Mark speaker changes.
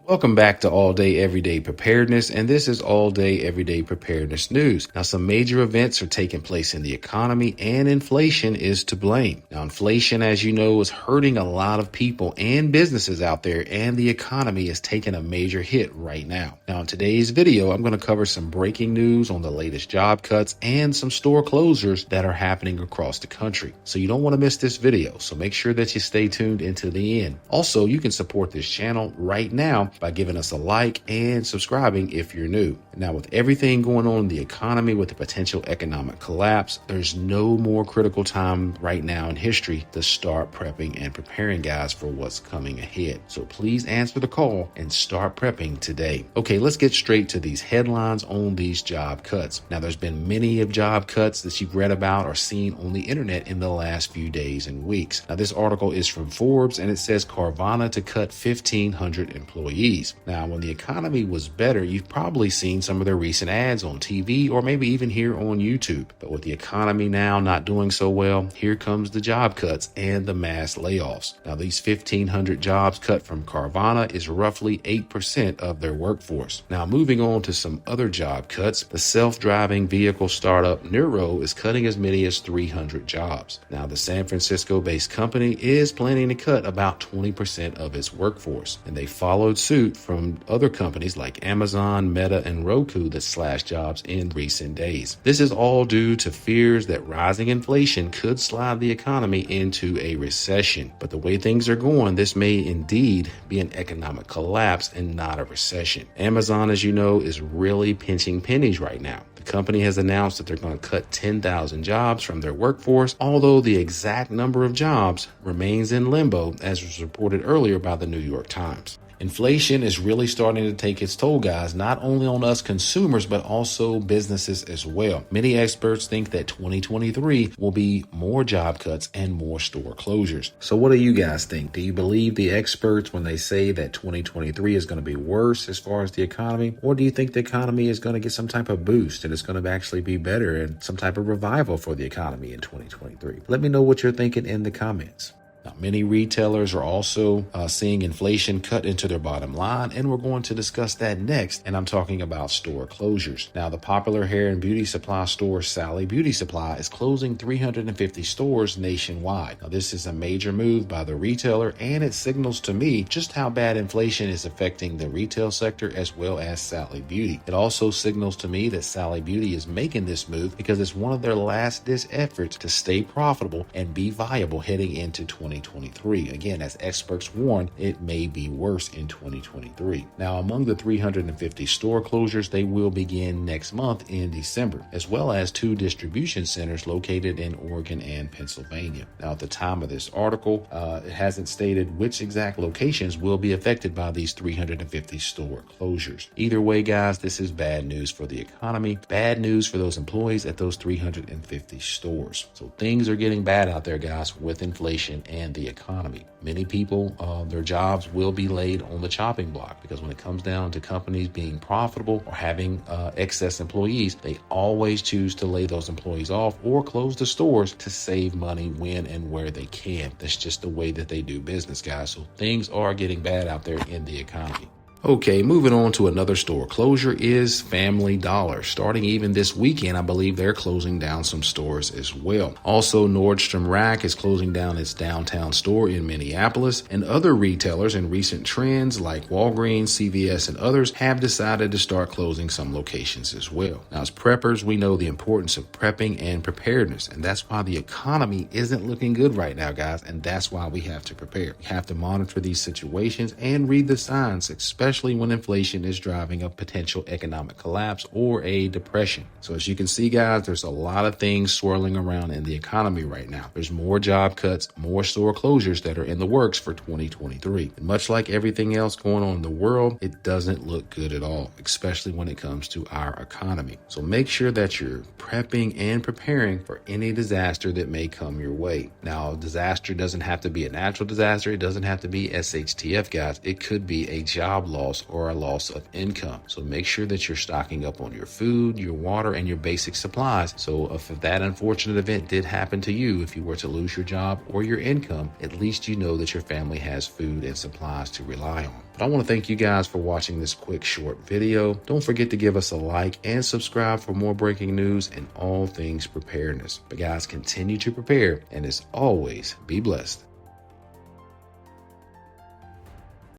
Speaker 1: Welcome back to All Day Everyday Preparedness, and this is All Day Everyday Preparedness News. Now, some major events are taking place in the economy, and inflation is to blame. Now, inflation, as you know, is hurting a lot of people and businesses out there, and the economy is taking a major hit right now. Now, in today's video, I'm going to cover some breaking news on the latest job cuts and some store closures that are happening across the country. So you don't want to miss this video, so make sure that you stay tuned into the end. Also, you can support this channel right now by giving us a like and subscribing if you're new. Now, with everything going on in the economy with the potential economic collapse, there's no more critical time right now in history to start prepping and preparing, guys, for what's coming ahead. So please answer the call and start prepping today. Okay, let's get straight to these headlines on these job cuts. Now, there's been many of job cuts that you've read about or seen on the internet in the last few days and weeks. Now, this article is from Forbes, and it says Carvana to cut 1,500 employees. Now, when the economy was better, you've probably seen some of their recent ads on TV or maybe even here on YouTube. But with the economy now not doing so well, here comes the job cuts and the mass layoffs. Now, these 1,500 jobs cut from Carvana is roughly 8% of their workforce. Now, moving on to some other job cuts, the self-driving vehicle startup Nuro is cutting as many as 300 jobs. Now, the San Francisco-based company is planning to cut about 20% of its workforce, and they followed suit from other companies like Amazon, Meta, and Roku that slashed jobs in recent days. This is all due to fears that rising inflation could slide the economy into a recession. But the way things are going, this may indeed be an economic collapse and not a recession. Amazon, as you know, is really pinching pennies right now. The company has announced that they're going to cut 10,000 jobs from their workforce, although the exact number of jobs remains in limbo, as was reported earlier by the New York Times. Inflation is really starting to take its toll, guys, not only on us consumers, but also businesses as well. Many experts think that 2023 will be more job cuts and more store closures. So what do you guys think? Do you believe the experts when they say that 2023 is going to be worse as far as the economy? Or do you think the economy is going to get some type of boost and it's going to actually be better and some type of revival for the economy in 2023? Let me know what you're thinking in the comments. Now, many retailers are also seeing inflation cut into their bottom line, and we're going to discuss that next, and I'm talking about store closures. Now, the popular hair and beauty supply store Sally Beauty Supply is closing 350 stores nationwide. Now, this is a major move by the retailer, and it signals to me just how bad inflation is affecting the retail sector as well as Sally Beauty. It also signals to me that Sally Beauty is making this move because it's one of their last-ditch efforts to stay profitable and be viable heading into 2023. Again, as experts warn, it may be worse in 2023. Now, among the 350 store closures, they will begin next month in December, as well as 2 distribution centers located in Oregon and Pennsylvania. Now, at the time of this article, it hasn't stated which exact locations will be affected by these 350 store closures. Either way, guys, this is bad news for the economy, bad news for those employees at those 350 stores. So things are getting bad out there, guys, with inflation and the economy. Many people, their jobs will be laid on the chopping block because when it comes down to companies being profitable or having excess employees, they always choose to lay those employees off or close the stores to save money when and where they can. That's just the way that they do business, guys. So things are getting bad out there in the economy. Okay, moving on to another store closure is Family Dollar. Starting even this weekend, I believe they're closing down some stores as well. Also, Nordstrom Rack is closing down its downtown store in Minneapolis, and other retailers in recent trends like Walgreens, CVS, and others have decided to start closing some locations as well. Now, as preppers, we know the importance of prepping and preparedness, and that's why the economy isn't looking good right now, guys, and that's why we have to prepare. We have to monitor these situations and read the signs, especially when inflation is driving a potential economic collapse or a depression. So as you can see, guys, there's a lot of things swirling around in the economy right now. There's more job cuts, more store closures that are in the works for 2023. And much like everything else going on in the world, it doesn't look good at all, especially when it comes to our economy. So make sure that you're prepping and preparing for any disaster that may come your way. Now, disaster doesn't have to be a natural disaster. It doesn't have to be SHTF, guys. It could be a job loss loss or a loss of income. So make sure that you're stocking up on your food, your water, and your basic supplies. So if that unfortunate event did happen to you, if you were to lose your job or your income, at least you know that your family has food and supplies to rely on. But I want to thank you guys for watching this quick short video. Don't forget to give us a like and subscribe for more breaking news and all things preparedness. But guys, continue to prepare, and as always, be blessed.